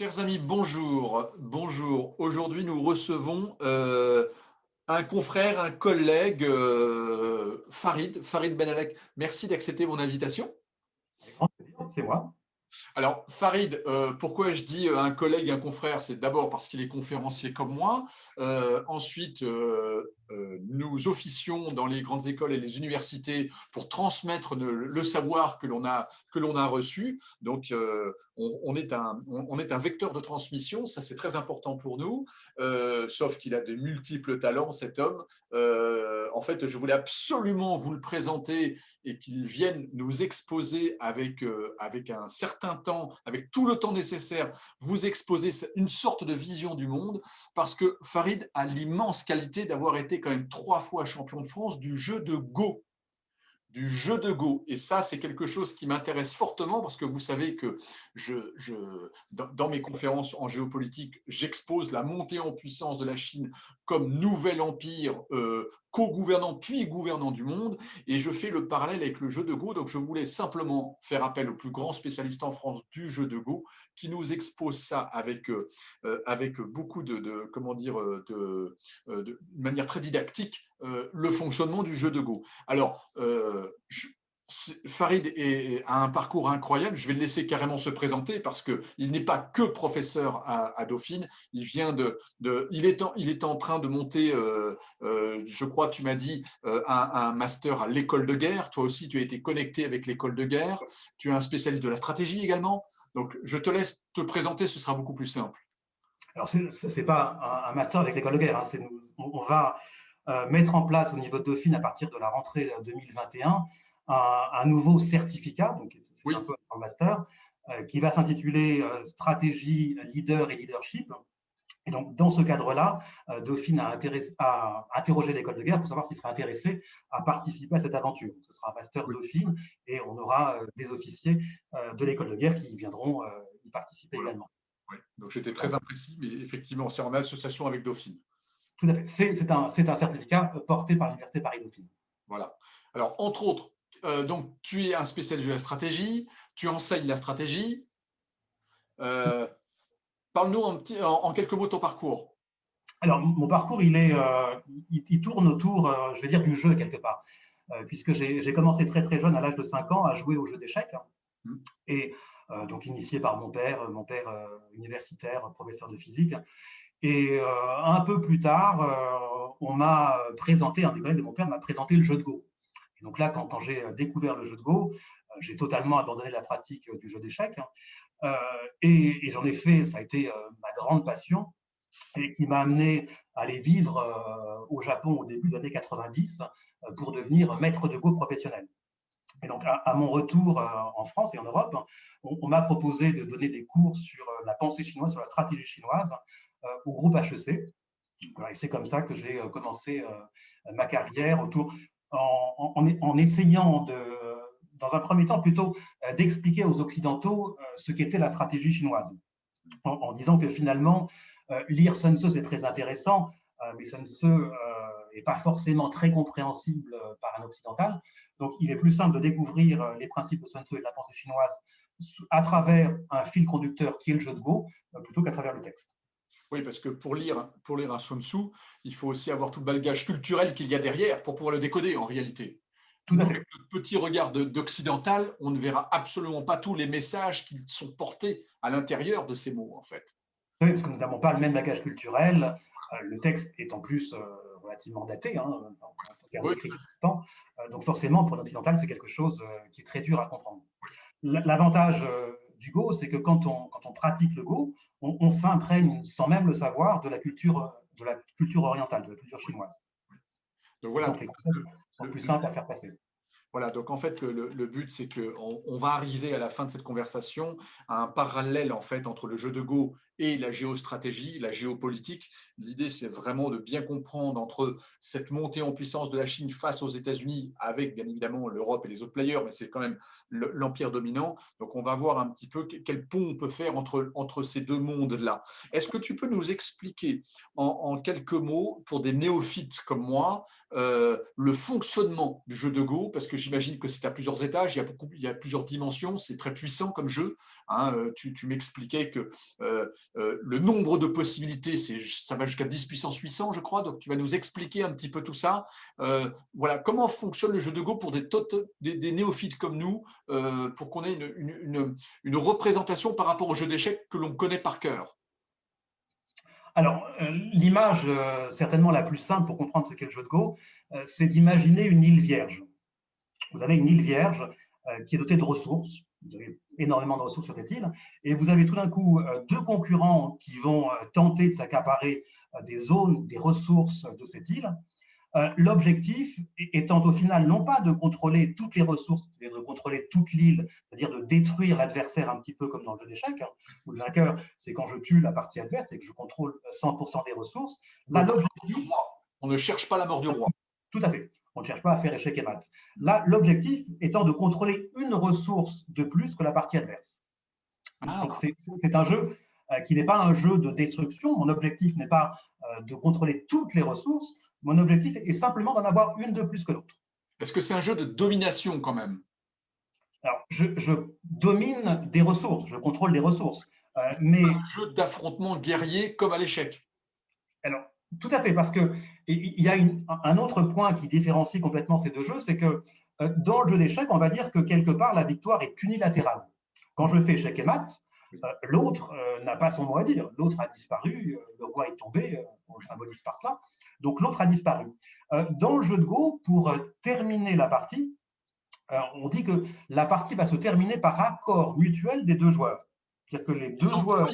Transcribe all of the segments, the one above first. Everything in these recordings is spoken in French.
Chers amis, bonjour. Bonjour. Aujourd'hui, nous recevons un confrère, un collègue, Farid Benalek. Merci d'accepter mon invitation. Avec grand plaisir, c'est moi. Alors, Farid, pourquoi je dis un collègue, un confrère? C'est d'abord parce qu'il est conférencier comme moi. Ensuite, nous officions dans les grandes écoles et les universités pour transmettre le savoir que l'on a reçu. Donc, on est un vecteur de transmission. Ça, c'est très important pour nous. Sauf qu'il a de multiples talents, cet homme. En fait, je voulais absolument vous le présenter et qu'il vienne nous exposer avec un certain temps, avec tout le temps nécessaire, vous exposer une sorte de vision du monde, parce que Farid a l'immense qualité d'avoir été quand même 3 fois champion de France du jeu de Go. Du jeu de Go. Et ça, c'est quelque chose qui m'intéresse fortement parce que vous savez que dans mes conférences en géopolitique, j'expose la montée en puissance de la Chine comme nouvel empire co-gouvernant puis gouvernant du monde. Et je fais le parallèle avec le jeu de Go. Donc, je voulais simplement faire appel au plus grand spécialiste en France du jeu de Go qui nous expose ça avec beaucoup comment dire, de manière très didactique, le fonctionnement du jeu de Go. Alors, Farid a un parcours incroyable. Je vais le laisser carrément se présenter parce qu'il n'est pas que professeur à Dauphine. Il est en train de monter, je crois, tu m'as dit, un master à l'école de guerre. Toi aussi, tu as été connecté avec l'école de guerre. Tu es un spécialiste de la stratégie également. Donc, je te laisse te présenter, ce sera beaucoup plus simple. Alors, ce n'est pas un master avec l'école de guerre. Hein, on va mettre en place au niveau de Dauphine, à partir de la rentrée 2021, un nouveau certificat, donc c'est un Oui, peu un master, qui va s'intituler Stratégie, Leader et Leadership. Et donc, dans ce cadre-là, Dauphine a interrogé l'école de guerre pour savoir s'il serait intéressé à participer à cette aventure. Donc, ce sera un master oui, Dauphine et on aura des officiers de l'école de guerre qui viendront y participer voilà. également. Oui. Donc, j'étais très imprécis, mais effectivement, c'est en association avec Dauphine. Tout à fait. C'est un certificat porté par l'Université Paris-Dauphine. Voilà. Alors, entre autres, donc, tu es un spécialiste de la stratégie, tu enseignes la stratégie. Euh, Parle-nous en quelques mots de ton parcours. Alors, mon parcours, il tourne autour, je vais dire, du jeu quelque part, puisque j'ai commencé très très jeune, à l'âge de 5 ans, à jouer au jeu d'échecs, Hmm. et donc initié par mon père universitaire, professeur de physique. Et un peu plus tard, on m'a présenté, un des collègues de mon père m'a présenté le jeu de Go. Et donc là, quand j'ai découvert le jeu de Go, j'ai totalement abandonné la pratique du jeu d'échecs. Et j'en ai fait, ça a été ma grande passion, et qui m'a amené à aller vivre au Japon au début des années 90 pour devenir maître de Go professionnel. Et donc, à mon retour en France et en Europe, on m'a proposé de donner des cours sur la pensée chinoise, sur la stratégie chinoise au groupe HEC. Voilà, et c'est comme ça que j'ai commencé ma carrière en essayant dans un premier temps plutôt d'expliquer aux Occidentaux ce qu'était la stratégie chinoise, en disant que finalement, lire Sun Tzu, c'est très intéressant, mais Sun Tzu n'est pas forcément très compréhensible par un occidental. Donc, il est plus simple de découvrir les principes de Sun Tzu et de la pensée chinoise à travers un fil conducteur qui est le jeu de Go, plutôt qu'à travers le texte. Oui, parce que pour lire un Sun Tzu, il faut aussi avoir tout le bagage culturel qu'il y a derrière pour pouvoir le décoder en réalité. Tout Nous, à avec fait. notre petit regard d'occidental, on ne verra absolument pas tous les messages qui sont portés à l'intérieur de ces mots, en fait. Oui, parce que nous n'avons pas le même bagage culturel. Le texte est en plus relativement daté, hein, en termes Oui, d'écriture du temps. Donc forcément, pour l'occidental, c'est quelque chose qui est très dur à comprendre. L'avantage du Go, c'est que quand on pratique le Go, on s'imprègne, sans même le savoir, de la culture orientale, de la culture oui, chinoise. oui. Donc Et voilà, donc les concepts sont le, plus le, simples à faire passer. voilà, donc en fait, le but, c'est qu'on on va arriver à la fin de cette conversation à un parallèle en fait entre le jeu de Go et la géostratégie, la géopolitique. L'idée, c'est vraiment de bien comprendre entre cette montée en puissance de la Chine face aux États-Unis, avec bien évidemment l'Europe et les autres players, mais c'est quand même l'empire dominant. Donc, on va voir un petit peu quel pont on peut faire entre ces deux mondes-là. Est-ce que tu peux nous expliquer en quelques mots, pour des néophytes comme moi, le fonctionnement du jeu de Go, parce que j'imagine que c'est à plusieurs étages, il y a plusieurs dimensions, c'est très puissant comme jeu. Hein, tu m'expliquais que le nombre de possibilités, ça va jusqu'à 10 puissance 800, je crois, donc tu vas nous expliquer un petit peu tout ça. Voilà, comment fonctionne le jeu de Go pour des néophytes comme nous, pour qu'on ait une représentation par rapport au jeu d'échecs que l'on connaît par cœur. Alors, l'image certainement la plus simple pour comprendre ce qu'est le jeu de Go, c'est d'imaginer une île vierge. Vous avez une île vierge qui est dotée de ressources. Vous avez énormément de ressources sur cette île. Et vous avez tout d'un coup deux concurrents qui vont tenter de s'accaparer des zones, des ressources de cette île. L'objectif étant au final non pas de contrôler toutes les ressources, c'est-à-dire de contrôler toute l'île, c'est-à-dire de détruire l'adversaire un petit peu comme dans le jeu d'échecs, hein, où le vainqueur, c'est quand je tue la partie adverse et que je contrôle 100% des ressources. Là, l'objectif… On ne cherche pas la mort du roi. Tout à fait. On ne cherche pas à faire échec et mat. Là, l'objectif étant de contrôler une ressource de plus que la partie adverse. Donc, c'est un jeu qui n'est pas un jeu de destruction. Mon objectif n'est pas de contrôler toutes les ressources. Mon objectif est simplement d'en avoir une de plus que l'autre. Est-ce que c'est un jeu de domination quand même? Alors, je domine des ressources, je contrôle des ressources. Mais un jeu d'affrontement guerrier comme à l'échec. Alors, tout à fait, parce qu'il y a un autre point qui différencie complètement ces deux jeux, c'est que dans le jeu d'échecs, on va dire que quelque part, la victoire est unilatérale. Quand je fais échec et mat, l'autre n'a pas son mot à dire. L'autre a disparu, le roi est tombé, on le symbolise par cela. Donc l'autre a disparu. Dans le jeu de Go, pour terminer la partie, on dit que la partie va se terminer par accord mutuel des deux joueurs. C'est-à-dire que les deux joueurs…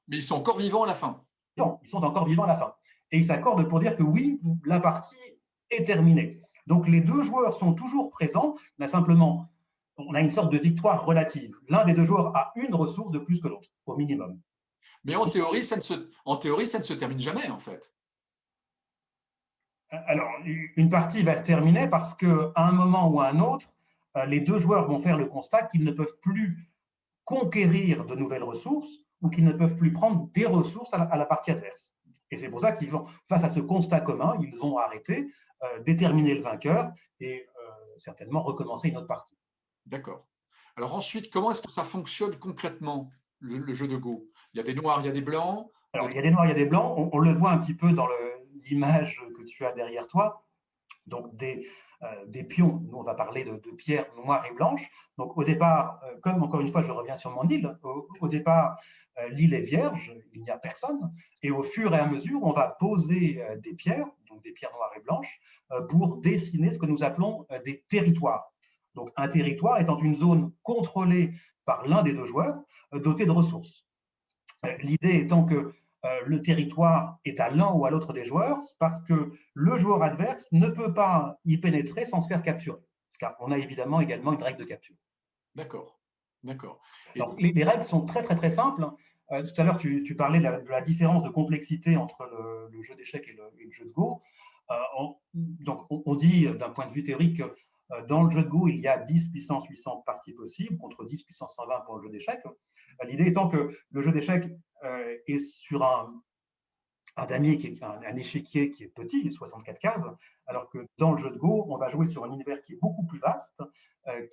Mais ils sont encore vivants à la fin. Non, ils sont encore vivants à la fin. Et ils s'accordent pour dire que oui, la partie est terminée. Donc les deux joueurs sont toujours présents, on a une sorte de victoire relative. L'un des deux joueurs a une ressource de plus que l'autre, au minimum. Mais en théorie, ça ne se termine jamais, en fait. Alors, une partie va se terminer parce qu'à un moment ou à un autre, les deux joueurs vont faire le constat qu'ils ne peuvent plus conquérir de nouvelles ressources ou qu'ils ne peuvent plus prendre des ressources à la partie adverse. Et c'est pour ça qu'ils vont, face à ce constat commun, ils vont arrêter, déterminer le vainqueur et certainement recommencer une autre partie. D'accord. Alors ensuite, comment est-ce que ça fonctionne concrètement, le jeu de Go? Il y a des noirs, il y a des blancs. Alors, il y a des noirs, il y a des blancs. On le voit un petit peu dans l'image que tu as derrière toi. Donc, des pions. Nous, on va parler de pierres noires et blanches. Donc, au départ, comme encore une fois, je reviens sur mon île, au départ, l'île est vierge, il n'y a personne. Et au fur et à mesure, on va poser des pierres, donc des pierres noires et blanches, pour dessiner ce que nous appelons des territoires. Donc, un territoire étant une zone contrôlée par l'un des deux joueurs, dotée de ressources. L'idée étant que le territoire est à l'un ou à l'autre des joueurs parce que le joueur adverse ne peut pas y pénétrer sans se faire capturer. Car on a évidemment également une règle de capture. D'accord, d'accord. Les règles sont très, très, très simples. Tout à l'heure, tu parlais de la différence de complexité entre le jeu d'échecs et le jeu de Go. On dit, d'un point de vue théorique, dans le jeu de Go, il y a 10 puissance 800 parties possibles contre 10 puissance 120 pour le jeu d'échecs. L'idée étant que le jeu d'échecs est sur un damier qui est un échiquier qui est petit, 64 cases, alors que dans le jeu de Go, on va jouer sur un univers qui est beaucoup plus vaste,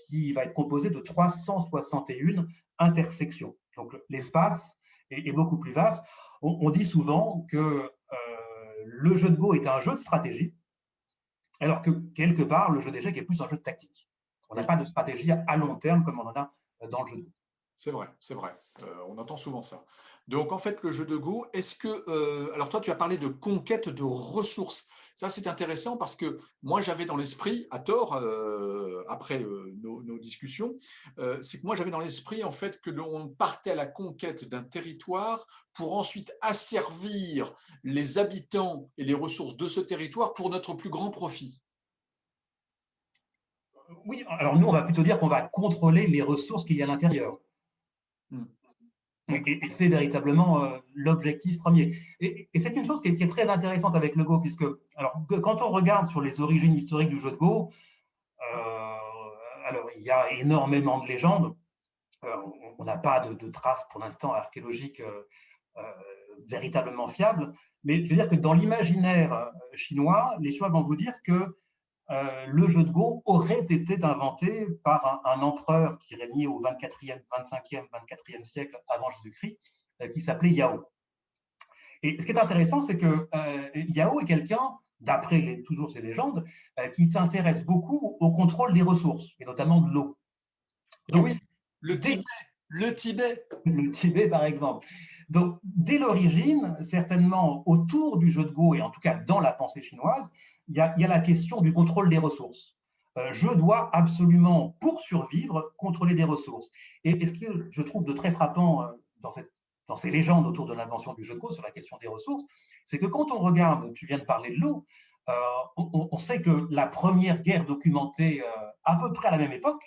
qui va être composé de 361 intersections. Donc l'espace est beaucoup plus vaste. On dit souvent que le jeu de Go est un jeu de stratégie, alors que quelque part, le jeu d'échecs est plus un jeu de tactique. On n'a pas de stratégie à long terme comme on en a dans le jeu de Go. C'est vrai, c'est vrai. On entend souvent ça. Donc, en fait, le jeu de Go, est-ce que… alors, toi, tu as parlé de conquête de ressources. Ça, c'est intéressant parce que moi, j'avais dans l'esprit, à tort, après nos discussions, c'est que moi, j'avais dans l'esprit, en fait, que l'on partait à la conquête d'un territoire pour ensuite asservir les habitants et les ressources de ce territoire pour notre plus grand profit. Oui, alors nous, on va plutôt dire qu'on va contrôler les ressources qu'il y a à l'intérieur. Et c'est véritablement l'objectif premier. Et c'est une chose qui est très intéressante avec le Go, puisque alors, quand on regarde sur les origines historiques du jeu de Go, alors il y a énormément de légendes. On n'a pas de traces pour l'instant archéologiques euh, véritablement fiables, mais je veux dire que dans l'imaginaire chinois, les Chinois vont vous dire que le jeu de Go aurait été inventé par un empereur qui régnait au 24e, 25e, 24e siècle avant Jésus-Christ, qui s'appelait Yao. Et ce qui est intéressant, c'est que Yao est quelqu'un, d'après toujours ces légendes, qui s'intéresse beaucoup au contrôle des ressources, et notamment de l'eau. Donc, Oui, le Tibet, le Tibet. le Tibet, par exemple. Donc, dès l'origine, certainement autour du jeu de Go, et en tout cas dans la pensée chinoise, il y a la question du contrôle des ressources. Je dois absolument, pour survivre, contrôler des ressources. Et ce que je trouve de très frappant dans ces légendes autour de l'invention du jeu de Go sur la question des ressources, c'est que quand on regarde, tu viens de parler de l'eau, on sait que la première guerre documentée à peu près à la même époque,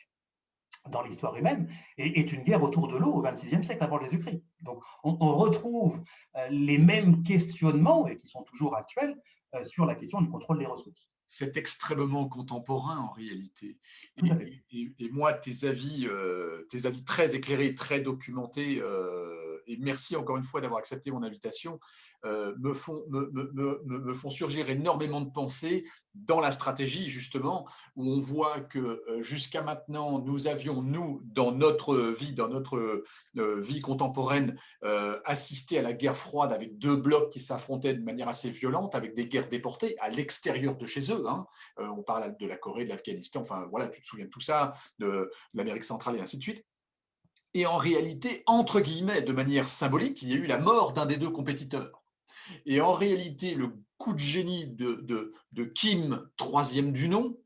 dans l'histoire humaine, est une guerre autour de l'eau au XXIe siècle avant Jésus-Christ. Donc on retrouve les mêmes questionnements, et qui sont toujours actuels, sur la question du contrôle des ressources. C'est extrêmement contemporain en réalité. Tout à fait. Et moi, tes avis très éclairés, très documentés, et merci encore une fois d'avoir accepté mon invitation, me font surgir énormément de pensées dans la stratégie, justement, où on voit que jusqu'à maintenant, nous avions, nous, dans notre vie contemporaine, assisté à la guerre froide avec deux blocs qui s'affrontaient de manière assez violente, avec des guerres déportées à l'extérieur de chez eux. Hein. On parle de la Corée, de l'Afghanistan, enfin voilà, tu te souviens de tout ça, de l'Amérique centrale et ainsi de suite. Et en réalité, entre guillemets, de manière symbolique, il y a eu la mort d'un des deux compétiteurs. Et en réalité, le coup de génie de Kim, troisième du nom,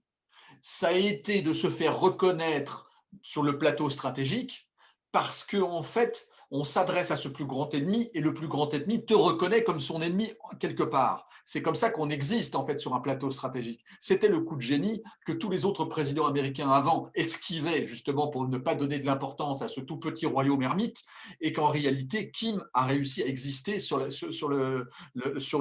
ça a été de se faire reconnaître sur le plateau stratégique parce qu'en fait, on s'adresse à ce plus grand ennemi et le plus grand ennemi te reconnaît comme son ennemi quelque part. C'est comme ça qu'on existe en fait sur un plateau stratégique. C'était le coup de génie que tous les autres présidents américains avant esquivaient justement pour ne pas donner de l'importance à ce tout petit royaume ermite et qu'en réalité, Kim a réussi à exister sur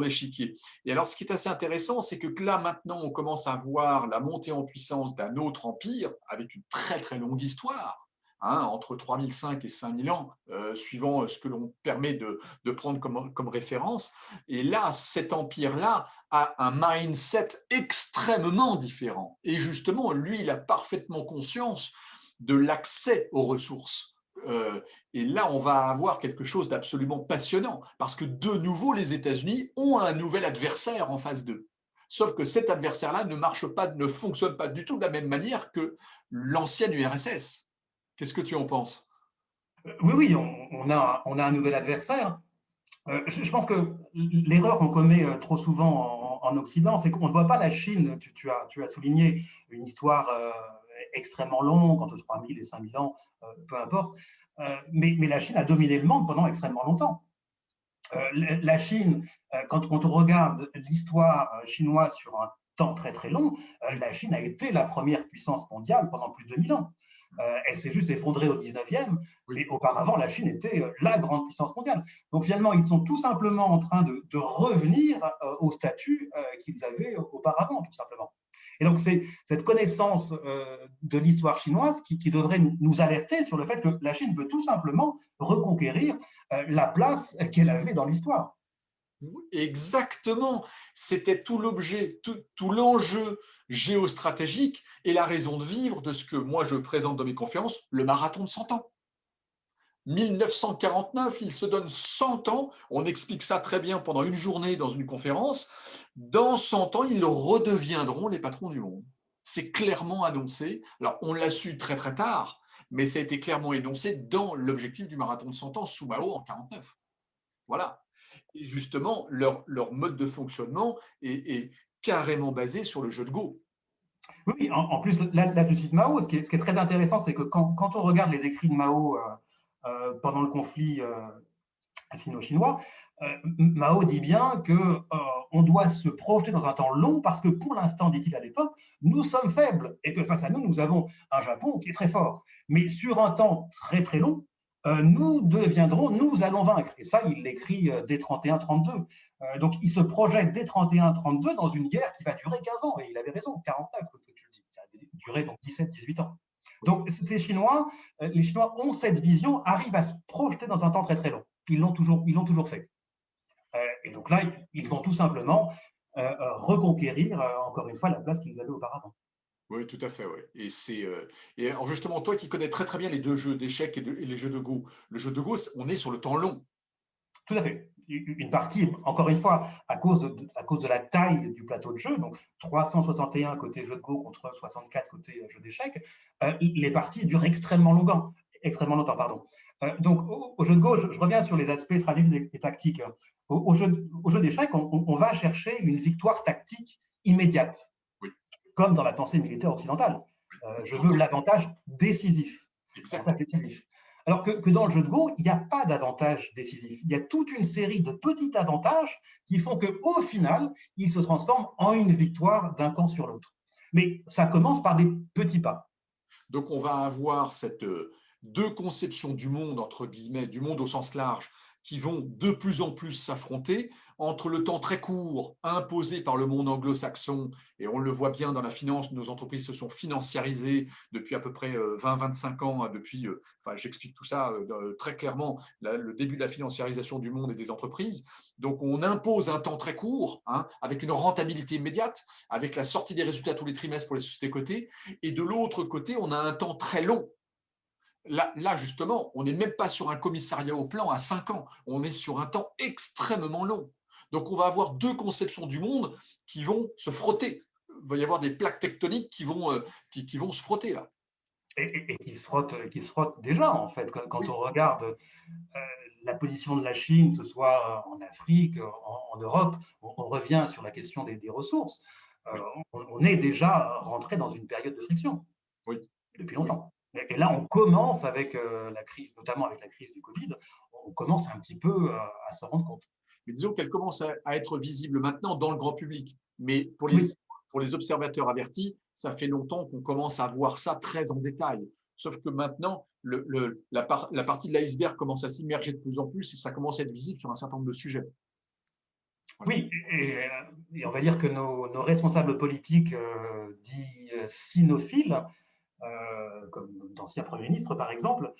l'échiquier. Et alors, ce qui est assez intéressant, c'est que là, maintenant, on commence à voir la montée en puissance d'un autre empire avec une très, très longue histoire. Hein, entre 3005 et 5000 ans, suivant ce que l'on permet de prendre comme référence. Et là, cet empire-là a un mindset extrêmement différent. Et justement, lui, il a parfaitement conscience de l'accès aux ressources. Et là, on va avoir quelque chose d'absolument passionnant, parce que de nouveau, les États-Unis ont un nouvel adversaire en face d'eux. Sauf que cet adversaire-là ne marche pas, ne fonctionne pas du tout de la même manière que l'ancienne URSS. Qu'est-ce que tu en penses? Oui, oui, on a un nouvel adversaire. Je pense que l'erreur qu'on commet trop souvent en Occident, c'est qu'on ne voit pas la Chine. Tu as souligné une histoire extrêmement longue, entre 3000 et 5000 ans, peu importe. Mais la Chine a dominé le monde pendant extrêmement longtemps. La Chine, quand on regarde l'histoire chinoise sur un temps très très long, la Chine a été la première puissance mondiale pendant plus de 2000 ans. Elle s'est juste effondrée au 19e, mais auparavant, la Chine était la grande puissance mondiale. Donc finalement, ils sont tout simplement en train de revenir au statut qu'ils avaient auparavant, tout simplement. Et donc, c'est cette connaissance de l'histoire chinoise qui devrait nous alerter sur le fait que la Chine veut tout simplement reconquérir la place qu'elle avait dans l'histoire. Exactement. C'était tout l'objet, tout l'enjeu géostratégique et la raison de vivre de ce que moi je présente dans mes conférences, le marathon de 100 ans. 1949, ils se donnent 100 ans, on explique ça très bien pendant une journée dans une conférence, dans 100 ans, ils redeviendront les patrons du monde. C'est clairement annoncé, alors on l'a su très très tard, mais ça a été clairement énoncé dans l'objectif du marathon de 100 ans sous Mao en 49. Voilà. Et justement, leur mode de fonctionnement est carrément basé sur le jeu de Go. Oui, en plus, là, tu cites Mao. Ce qui est très intéressant, c'est que quand on regarde les écrits de Mao pendant le conflit sino-chinois, Mao dit bien qu'on doit se projeter dans un temps long parce que pour l'instant, dit-il à l'époque, nous sommes faibles et que face à nous, nous avons un Japon qui est très fort. Mais sur un temps très très long, nous allons vaincre. Et ça, il l'écrit dès 31-32. Donc, il se projette dès 31-32 dans une guerre qui va durer 15 ans. Et il avait raison, 49, comme tu le dis, qui a duré donc 17-18 ans. Donc, les Chinois ont cette vision, arrivent à se projeter dans un temps très très long. Ils l'ont toujours fait. Et donc là, ils vont tout simplement reconquérir, encore une fois, la place qu'ils avaient auparavant. Oui, tout à fait, ouais. Et alors justement, toi qui connais très très bien les deux jeux d'échecs et les jeux de Go, le jeu de Go, on est sur le temps long. Tout à fait. Une partie, encore une fois, à cause de la taille du plateau de jeu, donc 361 côté jeu de Go contre 64 côté jeu d'échecs, les parties durent extrêmement longtemps. Pardon. Donc, au jeu de Go, je reviens sur les aspects stratégiques et tactiques. Au jeu d'échecs, on va chercher une victoire tactique immédiate, Oui, comme dans la pensée militaire occidentale. oui, Je veux l'avantage décisif. exactement. Alors que dans le jeu de Go, il n'y a pas d'avantage décisif. Il y a toute une série de petits avantages qui font qu'au final, ils se transforment en une victoire d'un camp sur l'autre. Mais ça commence par des petits pas. Donc, on va avoir cette deux conceptions du monde, entre guillemets, du monde au sens large, qui vont de plus en plus s'affronter entre le temps très court imposé par le monde anglo-saxon, et on le voit bien dans la finance, nos entreprises se sont financiarisées depuis à peu près 20-25 ans, depuis, enfin, j'explique tout ça très clairement, le début de la financiarisation du monde et des entreprises. Donc, on impose un temps très court, hein, avec une rentabilité immédiate, avec la sortie des résultats tous les trimestres pour les sociétés cotées, et de l'autre côté, on a un temps très long. Là, justement, on n'est même pas sur un commissariat au plan à 5 ans, on est sur un temps extrêmement long. Donc, on va avoir deux conceptions du monde qui vont se frotter. Il va y avoir des plaques tectoniques qui vont se frotter là. Et qui se frottent déjà, en fait, quand on Oui, regarde la position de la Chine, que ce soit en Afrique, en Europe, on revient sur la question des ressources. oui, On est déjà rentré dans une période de friction oui, depuis oui. longtemps. Et là, on commence avec la crise, notamment avec la crise du Covid, on commence un petit peu à s'en rendre compte. Mais disons qu'elle commence à être visible maintenant dans le grand public. Mais Oui, pour les observateurs avertis, ça fait longtemps qu'on commence à voir ça très en détail. Sauf que maintenant, la partie de l'iceberg commence à s'immerger de plus en plus et ça commence à être visible sur un certain nombre de sujets. Voilà. oui, et on va dire que nos responsables politiques dits sinophiles, comme d'anciens premiers ministres par exemple,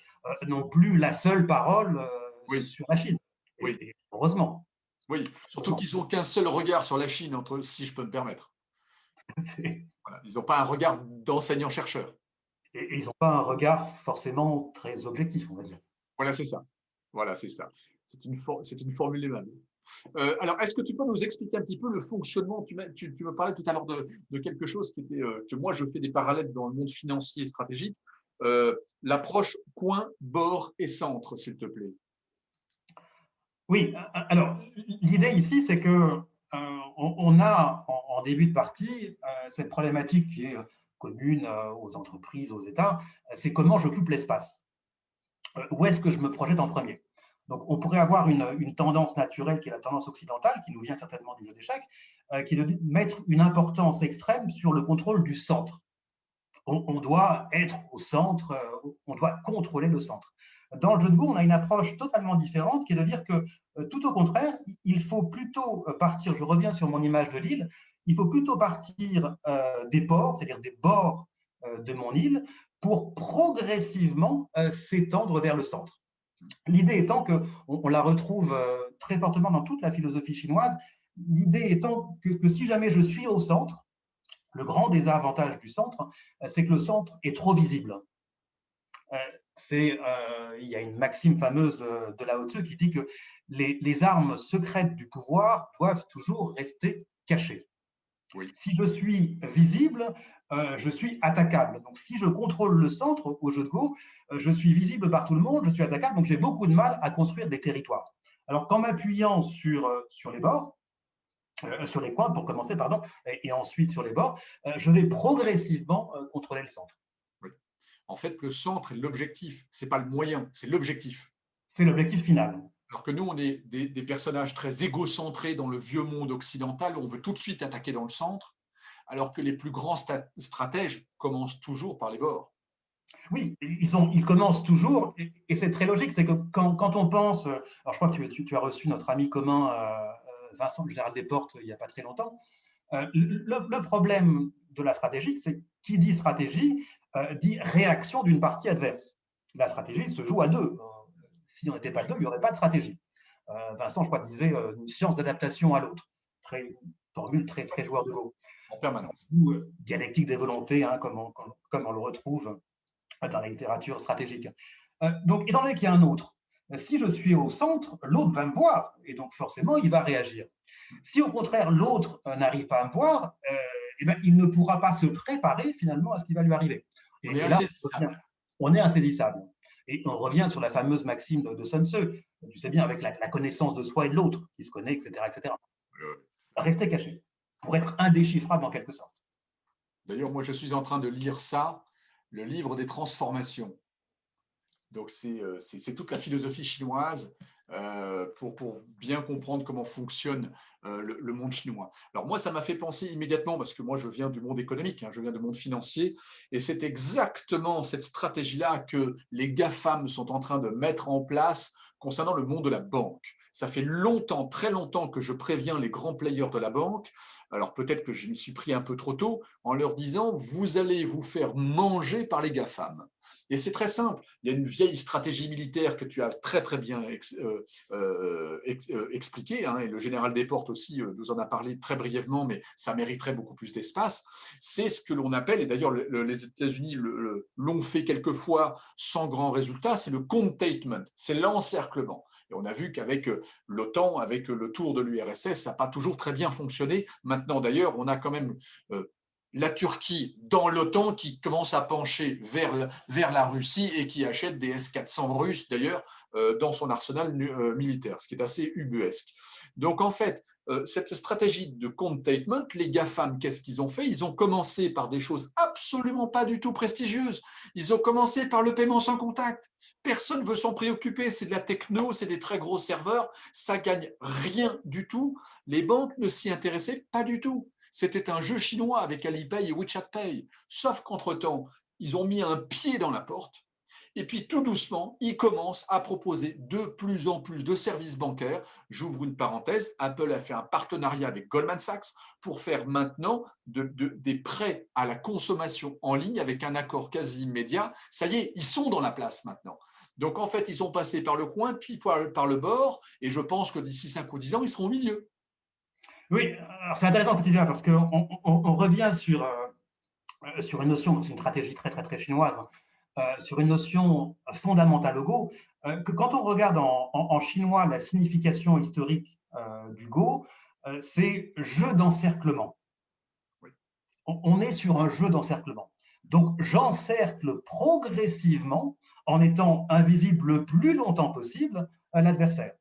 n'ont plus la seule parole Oui, sur la Chine. oui, Et heureusement. oui. Surtout Heureusement. qu'ils n'ont qu'un seul regard sur la Chine, si je peux me permettre. Voilà. Ils n'ont pas un regard d'enseignant-chercheur. Et ils n'ont pas un regard forcément très objectif, on va dire. Voilà, c'est ça. Voilà, c'est ça. C'est une formule aimable. Alors, est-ce que tu peux nous expliquer un petit peu le fonctionnement? Tu me parlais tout à l'heure de quelque chose qui était que moi je fais des parallèles dans le monde financier et stratégique. L'approche coin, bord et centre, s'il te plaît. Oui, alors l'idée ici, c'est que on a en début de partie cette problématique qui est commune aux entreprises, aux États, c'est comment j'occupe l'espace. Où est-ce que je me projette en premier? Donc, on pourrait avoir une tendance naturelle qui est la tendance occidentale, qui nous vient certainement du jeu d'échecs, qui est de mettre une importance extrême sur le contrôle du centre. On doit être au centre, on doit contrôler le centre. Dans le jeu de Go, on a une approche totalement différente qui est de dire que, tout au contraire, il faut plutôt partir, je reviens sur mon image de l'île, il faut plutôt partir des ports, c'est-à-dire des bords de mon île, pour progressivement s'étendre vers le centre. L'idée étant on la retrouve très fortement dans toute la philosophie chinoise, l'idée étant que si jamais je suis au centre, le grand désavantage du centre, c'est que le centre est trop visible. Il y a une maxime fameuse de Lao Tzu qui dit que les armes secrètes du pouvoir doivent toujours rester cachées. Oui, Si je suis visible, je suis attaquable. Donc, si je contrôle le centre au jeu de Go, je suis visible par tout le monde, je suis attaquable, donc j'ai beaucoup de mal à construire des territoires. Alors, qu'en m'appuyant sur les bords, sur les coins pour commencer, pardon, et ensuite sur les bords, je vais progressivement contrôler le centre. oui. En fait, le centre est l'objectif. C'est pas le moyen, c'est l'objectif. C'est l'objectif final. Alors que nous, on est des personnages très égocentrés dans le vieux monde occidental, où on veut tout de suite attaquer dans le centre, alors que les plus grands stratèges commencent toujours par les bords. Oui, ils commencent toujours, et c'est très logique, c'est que quand on pense, alors je crois que tu as reçu notre ami commun Vincent Gérald Desportes il n'y a pas très longtemps. Le problème de la stratégie, c'est qui dit stratégie dit réaction d'une partie adverse. La stratégie se joue à deux. Si on n'était pas deux, il n'y aurait pas de stratégie. Vincent, je crois, disait une science d'adaptation à l'autre. Formule très joueur de Go. En permanence. Ou dialectique des volontés, hein, comme on le retrouve dans la littérature stratégique. Donc, étant donné qu'il y a un autre, si je suis au centre, l'autre va me voir, et donc forcément, il va réagir. Si au contraire, l'autre n'arrive pas à me voir, eh ben, il ne pourra pas se préparer finalement à ce qui va lui arriver. On est Et là, insaisissable. on est insaisissable. Et on revient sur la fameuse maxime de Sun Tzu, tu sais bien, avec la connaissance de soi et de l'autre, qui se connaît, etc., etc. Rester caché, pour être indéchiffrable en quelque sorte. D'ailleurs, moi, je suis en train de lire ça, le livre des transformations. Donc, c'est toute la philosophie chinoise pour bien comprendre comment fonctionne le monde chinois. Alors, moi, ça m'a fait penser immédiatement, parce que moi, je viens du monde économique, hein, je viens du monde financier, et c'est exactement cette stratégie-là que les GAFAM sont en train de mettre en place concernant le monde de la banque. Ça fait longtemps, très longtemps que je préviens les grands players de la banque. Alors peut-être que je m'y suis pris un peu trop tôt en leur disant, vous allez vous faire manger par les GAFAM. Et c'est très simple. Il y a une vieille stratégie militaire que tu as très bien expliquée, hein, et le général Desportes aussi nous en a parlé très brièvement, mais ça mériterait beaucoup plus d'espace. C'est ce que l'on appelle, et d'ailleurs les États-Unis l'ont fait quelquefois sans grand résultat, c'est le containment, c'est l'encerclement. Et on a vu qu'avec l'OTAN, avec le tour de l'URSS, ça n'a pas toujours très bien fonctionné. Maintenant, d'ailleurs, on a quand même la Turquie dans l'OTAN qui commence à pencher vers la Russie et qui achète des S-400 russes, d'ailleurs, dans son arsenal militaire, ce qui est assez ubuesque. Donc, en fait, cette stratégie de containment, les GAFAM, qu'est-ce qu'ils ont fait? Ils ont commencé par des choses absolument pas du tout prestigieuses. Ils ont commencé par le paiement sans contact. Personne ne veut s'en préoccuper. C'est de la techno, c'est des très gros serveurs. Ça gagne rien du tout. Les banques ne s'y intéressaient pas du tout. C'était un jeu chinois avec Alipay et WeChat Pay. Sauf qu'entre-temps, ils ont mis un pied dans la porte. Et puis tout doucement, ils commencent à proposer de plus en plus de services bancaires. J'ouvre une parenthèse, Apple a fait un partenariat avec Goldman Sachs pour faire maintenant des prêts à la consommation en ligne avec un accord quasi immédiat. Ça y est, ils sont dans la place maintenant. Donc en fait, ils sont passés par le coin, puis par le bord, et je pense que d'ici 5 ou 10 ans, ils seront au milieu. Oui, c'est intéressant que tu dis là, parce qu'on revient sur une notion, c'est une stratégie très chinoise, sur une notion fondamentale au Go, que quand on regarde en chinois la signification historique du Go, c'est jeu d'encerclement. Oui. On est sur un jeu d'encerclement. Donc j'encercle progressivement en étant invisible le plus longtemps possible à l'adversaire.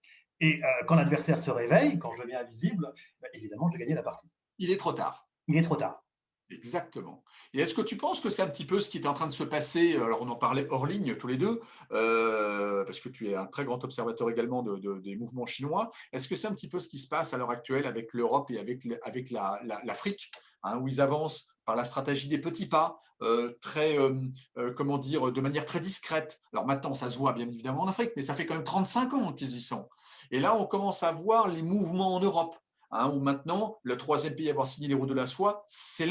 Et quand l'adversaire se réveille, quand je deviens invisible, évidemment, j'ai gagné la partie. Il est trop tard. Il est trop tard. Exactement. Et est-ce que tu penses que c'est un petit peu ce qui est en train de se passer? Alors, on en parlait hors ligne tous les deux, parce que tu es un très grand observateur également des mouvements chinois. Est-ce que c'est un petit peu ce qui se passe à l'heure actuelle avec l'Europe et avec l'Afrique, hein, où ils avancent par la stratégie des petits pas, comment dire, de manière très discrète? Alors maintenant, ça se voit bien évidemment en Afrique, mais ça fait quand même 35 ans qu'ils y sont. Et là, on commence à voir les mouvements en Europe. Hein, où maintenant, le troisième pays à avoir signé les routes de la soie, c'est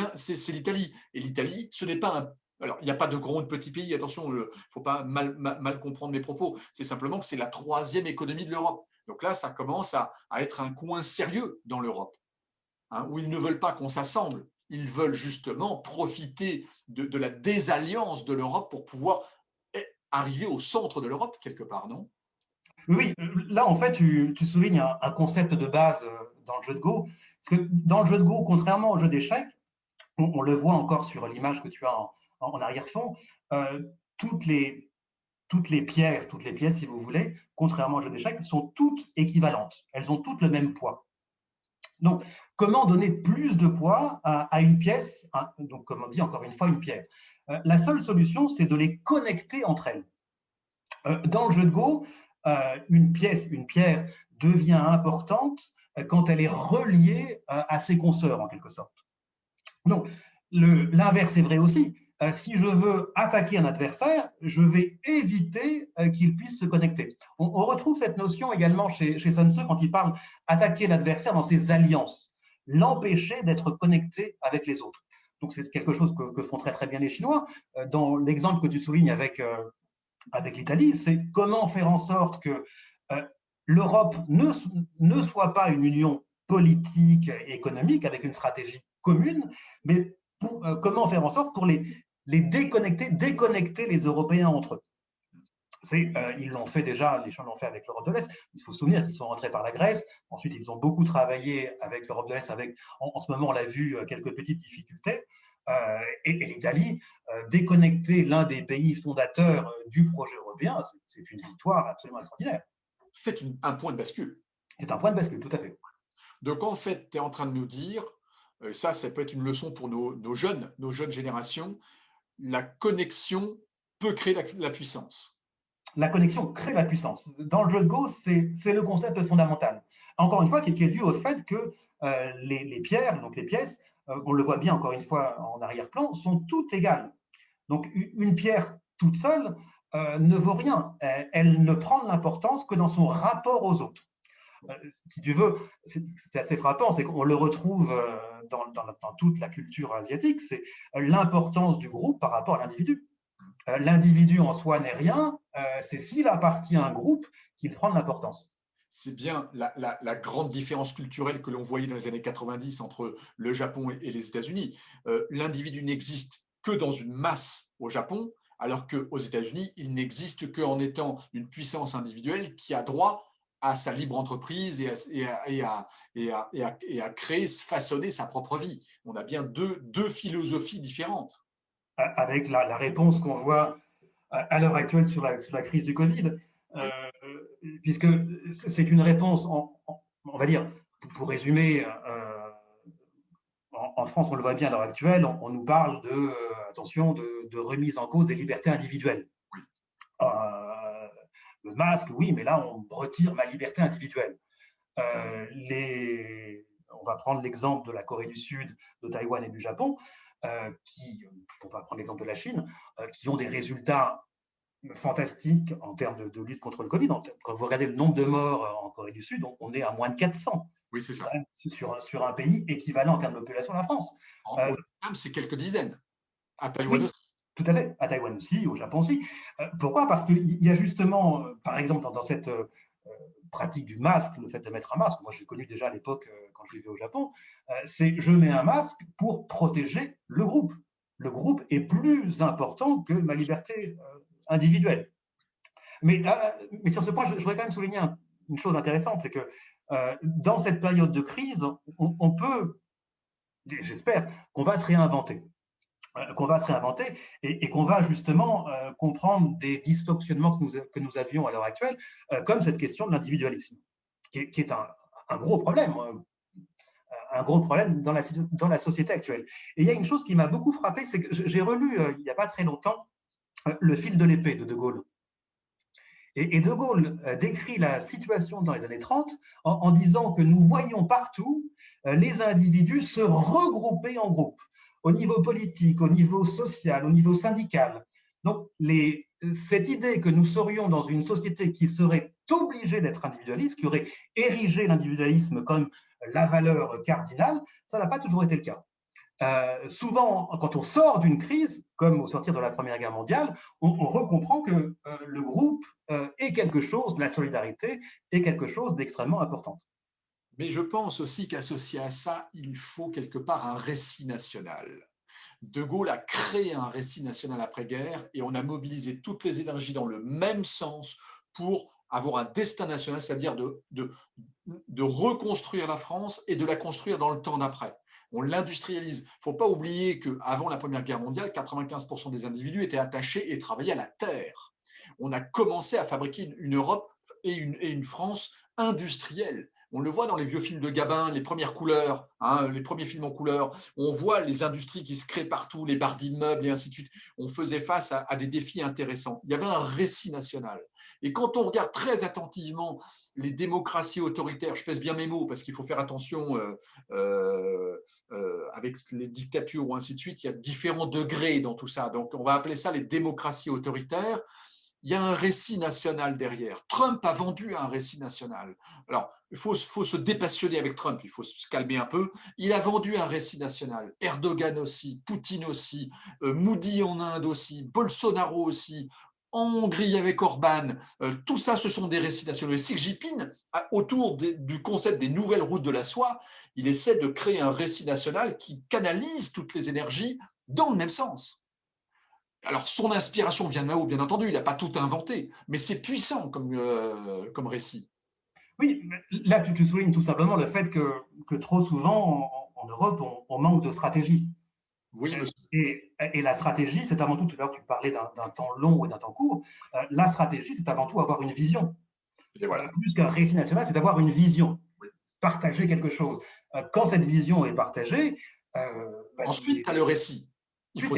l'Italie. Et l'Italie, ce n'est pas un. Alors, il n'y a pas de gros ou de petits pays, attention, il ne faut pas mal comprendre mes propos. C'est simplement que c'est la troisième économie de l'Europe. Donc là, ça commence à être un coin sérieux dans l'Europe, hein, où ils ne veulent pas qu'on s'assemble. Ils veulent justement profiter de la désalliance de l'Europe pour pouvoir arriver au centre de l'Europe, quelque part, non? Oui, là, en fait, tu soulignes un concept de base dans le jeu de Go. Parce que dans le jeu de Go, contrairement au jeu d'échecs, on le voit encore sur l'image que tu as en arrière-fond, euh, toutes les, toutes les pièces, si vous voulez, contrairement au jeu d'échecs, sont toutes équivalentes. Elles ont toutes le même poids. Donc, comment donner plus de poids à une pièce, donc comme on dit encore une fois, une pierre? La seule solution, c'est de les connecter entre elles. Dans le jeu de Go, une pierre devient importante quand elle est reliée à ses consoeurs, en quelque sorte. Donc, l'inverse est vrai aussi. si je veux attaquer un adversaire, je vais éviter qu'il puisse se connecter. On retrouve cette notion également chez Sun Tzu quand il parle attaquer l'adversaire dans ses alliances, l'empêcher d'être connecté avec les autres. Donc c'est quelque chose que font très très bien les Chinois. Dans l'exemple que tu soulignes avec l'Italie, c'est comment faire en sorte que l'Europe ne soit pas une union politique et économique avec une stratégie commune, mais comment faire en sorte pour les déconnecter les Européens entre eux. Ils l'ont fait déjà, les gens l'ont fait avec l'Europe de l'Est. Il faut se souvenir qu'ils sont rentrés par la Grèce. Ensuite, ils ont beaucoup travaillé avec l'Europe de l'Est. En ce moment, on l'a vu, quelques petites difficultés. Et l'Italie, déconnecter l'un des pays fondateurs du projet européen, c'est une victoire absolument extraordinaire. C'est un point de bascule. C'est un point de bascule, tout à fait. Donc, en fait, tu es en train de nous dire, ça peut être une leçon pour nos jeunes générations, la connexion peut créer la puissance. La connexion crée la puissance. Dans le jeu de Go, c'est le concept fondamental. Encore une fois, qui est dû au fait que les pierres, donc les pièces, on le voit bien encore une fois en arrière-plan, sont toutes égales. Donc une pierre toute seule ne vaut rien. Elle ne prend de l'importance que dans son rapport aux autres. Si tu veux, c'est assez frappant, c'est qu'on le retrouve dans toute la culture asiatique, c'est l'importance du groupe par rapport à l'individu. L'individu en soi n'est rien, c'est s'il appartient à un groupe qu'il prend de l'importance. C'est bien la grande différence culturelle que l'on voyait dans les années 90 entre le Japon et les États-Unis. L'individu n'existe que dans une masse au Japon, alors qu'aux États-Unis, il n'existe qu'en étant une puissance individuelle qui a droit à sa libre entreprise et à créer, façonner sa propre vie. On a bien deux philosophies différentes. Avec la réponse qu'on voit à l'heure actuelle sur la crise du Covid, Oui. puisque c'est une réponse, on va dire, pour résumer, en France, on le voit bien à l'heure actuelle, on nous parle attention, de remise en cause des libertés individuelles. Oui. Le masque, oui, mais là, on retire ma liberté individuelle. On va prendre l'exemple de la Corée du Sud, de Taïwan et du Japon, pour ne pas prendre l'exemple de la Chine, qui ont des résultats fantastiques en termes de lutte contre le Covid. Quand vous regardez le nombre de morts en Corée du Sud, on est à moins de 400. Oui, c'est ça. Sur un pays équivalent en termes de population à la France. Au Vietnam, c'est quelques dizaines. À Taïwan Oui, aussi. tout à fait. À Taïwan aussi, au Japon aussi. Pourquoi? Parce qu'il y a justement, par exemple, dans cette pratique du masque, le fait de mettre un masque, moi j'ai connu déjà à l'époque quand je vivais au Japon, c'est je mets un masque pour protéger le groupe. Le groupe est plus important que ma liberté individuelle. Mais sur ce point, je voudrais quand même souligner une chose intéressante, c'est que dans cette période de crise, on peut, j'espère, qu'on va se réinventer. Et qu'on va justement comprendre des dysfonctionnements que nous avions à l'heure actuelle, comme cette question de l'individualisme, qui est un gros problème, dans la société actuelle. Et il y a une chose qui m'a beaucoup frappé, c'est que j'ai relu il n'y a pas très longtemps Le fil de l'épée de Gaulle. Et De Gaulle décrit la situation dans les années 30 en disant que nous voyions partout les individus se regrouper en groupes, au niveau politique, au niveau social, au niveau syndical. Donc, cette idée que nous serions dans une société qui serait obligée d'être individualiste, qui aurait érigé l'individualisme comme la valeur cardinale, ça n'a pas toujours été le cas. Souvent, quand on sort d'une crise, comme au sortir de la Première Guerre mondiale, on recomprend que le groupe est quelque chose, la solidarité est quelque chose d'extrêmement important. Mais je pense aussi qu'associé à ça, il faut quelque part un récit national. De Gaulle a créé un récit national après-guerre et on a mobilisé toutes les énergies dans le même sens pour avoir un destin national, c'est-à-dire de reconstruire la France et de la construire dans le temps d'après. On l'industrialise. Il ne faut pas oublier qu'avant la Première Guerre mondiale, 95% des individus étaient attachés et travaillaient à la terre. On a commencé à fabriquer une Europe et une France industrielle. On le voit dans les vieux films de Gabin, les premières couleurs, les premiers films en couleur. On voit les industries qui se créent partout, les barres d'immeubles et ainsi de suite. On faisait face à des défis intéressants. Il y avait un récit national. Et quand on regarde très attentivement les démocraties autoritaires, je pèse bien mes mots parce qu'il faut faire attention avec les dictatures ou ainsi de suite, il y a différents degrés dans tout ça. Donc, on va appeler ça les démocraties autoritaires. Il y a un récit national derrière. Trump a vendu un récit national. Alors, il faut se dépassionner avec Trump, il faut se calmer un peu. Il a vendu un récit national. Erdogan aussi, Poutine aussi, Modi en Inde aussi, Bolsonaro aussi, en Hongrie avec Orban. Tout ça, ce sont des récits nationaux. Et Xi Jinping, autour du concept des nouvelles routes de la soie, il essaie de créer un récit national qui canalise toutes les énergies dans le même sens. Alors, son inspiration vient de Mao, bien entendu, il n'a pas tout inventé, mais c'est puissant comme récit. Oui, là, tu soulignes tout simplement le fait que trop souvent, en Europe, on manque de stratégie. Oui, monsieur. Et la stratégie, c'est avant tout, tout à l'heure, tu parlais d'un temps long et d'un temps court. La stratégie, c'est avant tout avoir une vision. Et voilà. Plus qu'un récit national, c'est d'avoir une vision, Oui. partager quelque chose. Quand cette vision est partagée, ensuite, tu as le récit. Il faut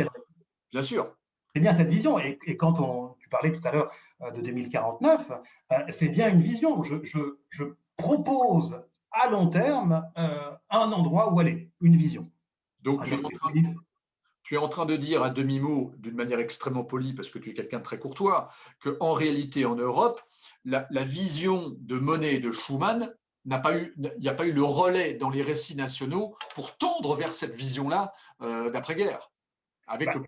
bien sûr. C'est bien cette vision. Et quand tu parlais tout à l'heure de 2049, c'est bien une vision. Je propose à long terme un endroit où aller, une vision. Donc, tu es en train de dire à demi-mot, d'une manière extrêmement polie, parce que tu es quelqu'un de très courtois, qu'en réalité, en Europe, la vision de Monnet et de Schuman, il n'y a pas eu le relais dans les récits nationaux pour tendre vers cette vision-là d'après-guerre, avec le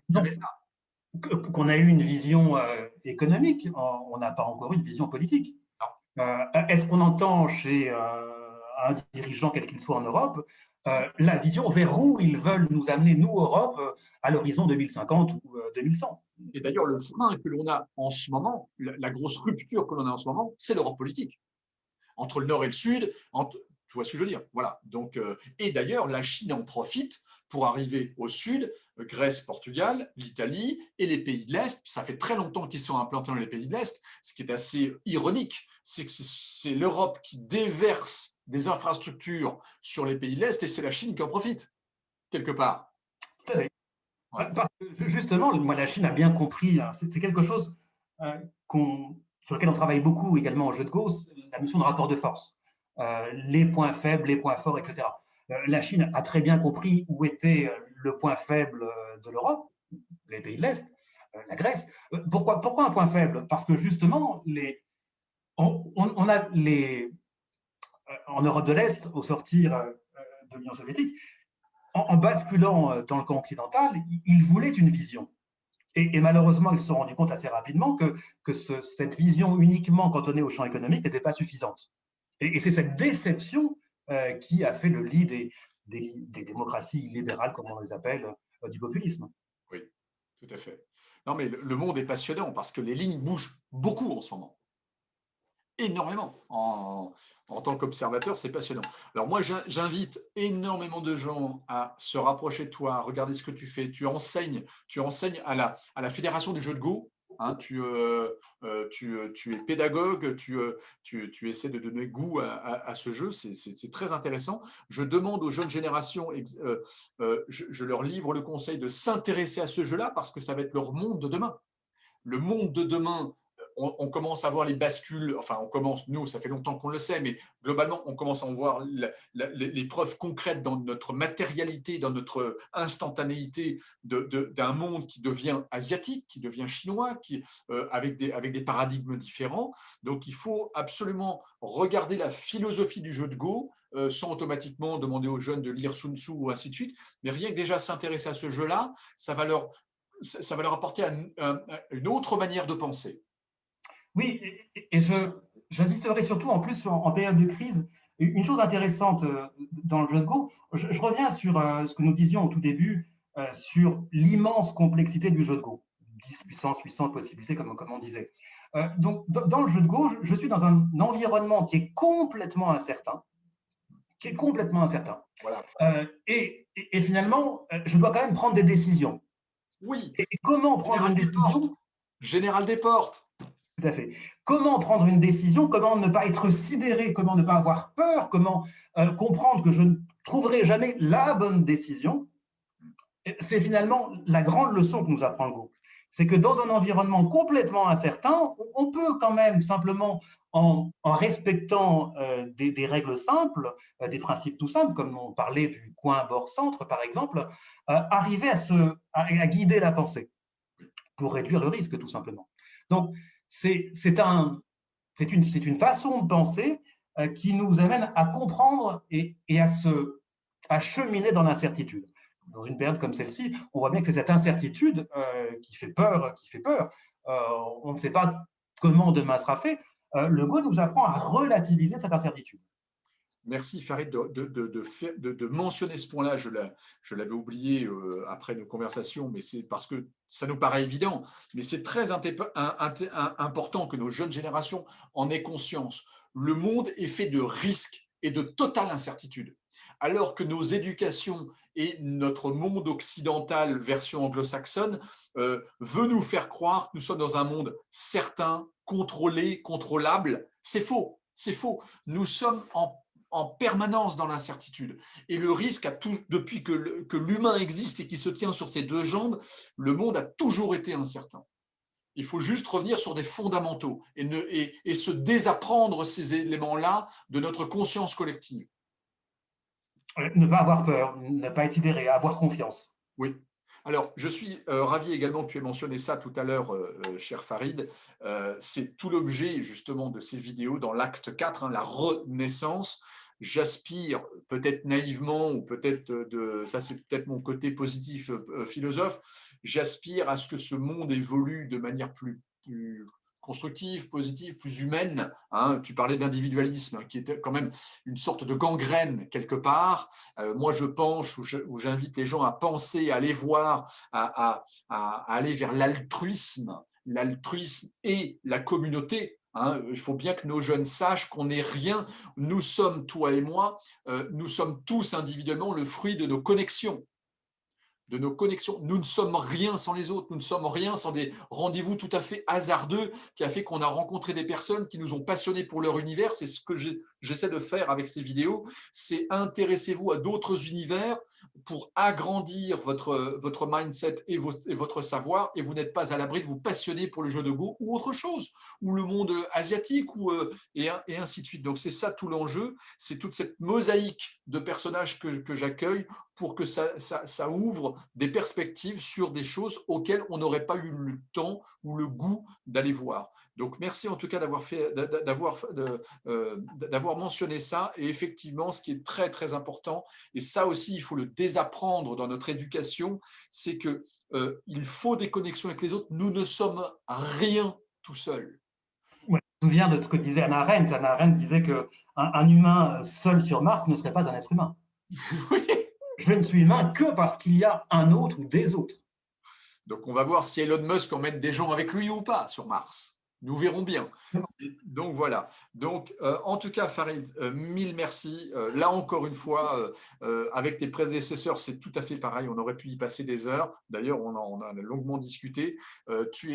qu'on a eu une vision économique, on n'a pas encore eu une vision politique. Est-ce qu'on entend chez un dirigeant, quel qu'il soit en Europe, la vision vers où ils veulent nous amener, nous, Europe, à l'horizon 2050 ou 2100? Et d'ailleurs, le frein que l'on a en ce moment, la grosse rupture que l'on a en ce moment, c'est l'Europe politique. Entre le Nord et le Sud, tu vois ce que je veux dire? Voilà. Donc, et d'ailleurs, la Chine en profite pour arriver au Sud, Grèce, Portugal, l'Italie et les pays de l'Est. Ça fait très longtemps qu'ils sont implantés dans les pays de l'Est. Ce qui est assez ironique, c'est que c'est l'Europe qui déverse des infrastructures sur les pays de l'Est et c'est la Chine qui en profite, quelque part. Tout à fait. Ouais. Parce que justement, moi, la Chine a bien compris, hein, c'est quelque chose sur lequel on travaille beaucoup également au jeu de Go, la notion de rapport de force. Les points faibles, les points forts, etc. La Chine a très bien compris où était le point faible de l'Europe, les pays de l'Est, la Grèce. Pourquoi un point faible? Parce que justement, on a en Europe de l'Est, au sortir de l'Union soviétique, en basculant dans le camp occidental, ils voulaient une vision. Et malheureusement, ils se sont rendus compte assez rapidement que cette vision uniquement cantonnée au champ économique n'était pas suffisante. Et c'est cette déception qui a fait le lit des démocraties libérales, comme on les appelle, du populisme. Oui, tout à fait. Non, mais le monde est passionnant parce que les lignes bougent beaucoup en ce moment. Énormément. En tant qu'observateur, c'est passionnant. Alors moi, j'invite énormément de gens à se rapprocher de toi, à regarder ce que tu fais. Tu enseignes à la Fédération du jeu de Go. Hein, tu es pédagogue, tu essaies de donner goût à ce jeu, c'est très intéressant. Je demande aux jeunes générations, je leur livre le conseil de s'intéresser à ce jeu-là parce que ça va être leur monde de demain. Le monde de demain, on commence à voir les bascules, enfin on commence, nous ça fait longtemps qu'on le sait, mais globalement on commence à en voir les preuves concrètes dans notre matérialité, dans notre instantanéité d'un monde qui devient asiatique, qui devient chinois, avec des paradigmes différents. Donc il faut absolument regarder la philosophie du jeu de Go, sans automatiquement demander aux jeunes de lire Sun Tzu ou ainsi de suite, mais rien que déjà s'intéresser à ce jeu-là, ça va leur apporter une autre manière de penser. Oui, et j'insisterai surtout en plus en période de crise. Une chose intéressante dans le jeu de Go, je reviens sur ce que nous disions au tout début sur l'immense complexité du jeu de Go. 10 puissance 800 possibilités, comme on disait. Donc, dans le jeu de Go, je suis dans un environnement qui est complètement incertain. Voilà. Et finalement, je dois quand même prendre des décisions. Oui. Et comment prendre une décision? Général Desportes. Tout à fait. Comment prendre une décision? Comment ne pas être sidéré? Comment ne pas avoir peur? Comment comprendre que je ne trouverai jamais la bonne décision? C'est finalement la grande leçon que nous apprend le Go. c'est que dans un environnement complètement incertain, on peut quand même simplement, en respectant des règles simples, des principes tout simples, comme on parlait du coin bord-centre par exemple, arriver à guider la pensée pour réduire le risque tout simplement. Donc c'est une façon de penser qui nous amène à comprendre et à cheminer dans l'incertitude. Dans une période comme celle-ci, on voit bien que c'est cette incertitude qui fait peur, qui fait peur. On ne sait pas comment demain sera fait. Le Go nous apprend à relativiser cette incertitude. Merci Farid de mentionner ce point-là. Je l'avais oublié après nos conversations, mais c'est parce que ça nous paraît évident. Mais c'est très important que nos jeunes générations en aient conscience. Le monde est fait de risques et de totale incertitude. Alors que nos éducations et notre monde occidental, version anglo-saxonne, veut nous faire croire que nous sommes dans un monde certain, contrôlé, contrôlable. C'est faux. C'est faux. Nous sommes en permanence dans l'incertitude. Et le risque, depuis que l'humain existe et qui se tient sur ses deux jambes, le monde a toujours été incertain. Il faut juste revenir sur des fondamentaux et se désapprendre ces éléments-là de notre conscience collective. Ne pas avoir peur, ne pas être sidéré, avoir confiance. Oui. Alors, je suis ravi également que tu aies mentionné ça tout à l'heure, cher Farid. C'est tout l'objet justement de ces vidéos dans l'acte 4, hein, la renaissance. J'aspire, peut-être naïvement, ou peut-être ça c'est peut-être mon côté positif philosophe, j'aspire à ce que ce monde évolue de manière plus constructive, positive, plus humaine. Hein. Tu parlais d'individualisme, qui est quand même une sorte de gangrène quelque part. Moi, je penche, ou j'invite les gens à penser, à aller voir, à aller vers l'altruisme et la communauté. Hein. Il faut bien que nos jeunes sachent qu'on n'est rien. Nous sommes, toi et moi, nous sommes tous individuellement le fruit de nos connexions. Nous ne sommes rien sans les autres, nous ne sommes rien sans des rendez-vous tout à fait hasardeux qui a fait qu'on a rencontré des personnes qui nous ont passionnés pour leur univers. C'est ce que j'essaie de faire avec ces vidéos, c'est intéressez-vous à d'autres univers pour agrandir votre mindset et votre savoir, et vous n'êtes pas à l'abri de vous passionner pour le jeu de Go ou autre chose, ou le monde asiatique, et ainsi de suite. Donc c'est ça tout l'enjeu, c'est toute cette mosaïque de personnages que j'accueille pour que ça ouvre des perspectives sur des choses auxquelles on n'aurait pas eu le temps ou le goût d'aller voir. Donc, merci en tout cas d'avoir mentionné ça. Et effectivement, ce qui est très, très important, et ça aussi, il faut le désapprendre dans notre éducation, c'est qu'il faut des connexions avec les autres. Nous ne sommes rien tout seuls. Ouais. Je me souviens de ce que disait Hannah Arendt. Hannah Arendt disait qu'un humain seul sur Mars ne serait pas un être humain. Oui. Je ne suis humain que parce qu'il y a un autre ou des autres. Donc, on va voir si Elon Musk emmène des gens avec lui ou pas sur Mars. Nous verrons bien. Donc voilà. Donc en tout cas, Farid, mille merci. Là encore une fois, avec tes prédécesseurs, c'est tout à fait pareil. On aurait pu y passer des heures. D'ailleurs, on a longuement discuté. Tu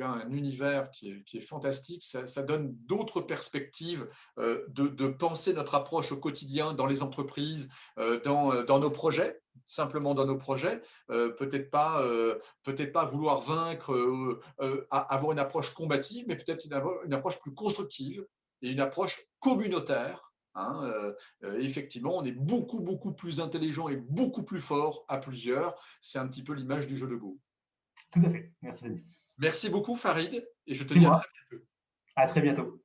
as un univers qui est fantastique. Ça donne d'autres perspectives de penser notre approche au quotidien dans les entreprises, dans nos projets. Simplement dans nos projets, peut-être pas vouloir vaincre, avoir une approche combative, mais peut-être une approche plus constructive et une approche communautaire. Hein, effectivement, on est beaucoup, beaucoup plus intelligent et beaucoup plus fort à plusieurs. C'est un petit peu l'image du jeu de Go. Tout à fait. Merci. Merci beaucoup, Farid, et je te C'est dis à moi. très bientôt. À très bientôt.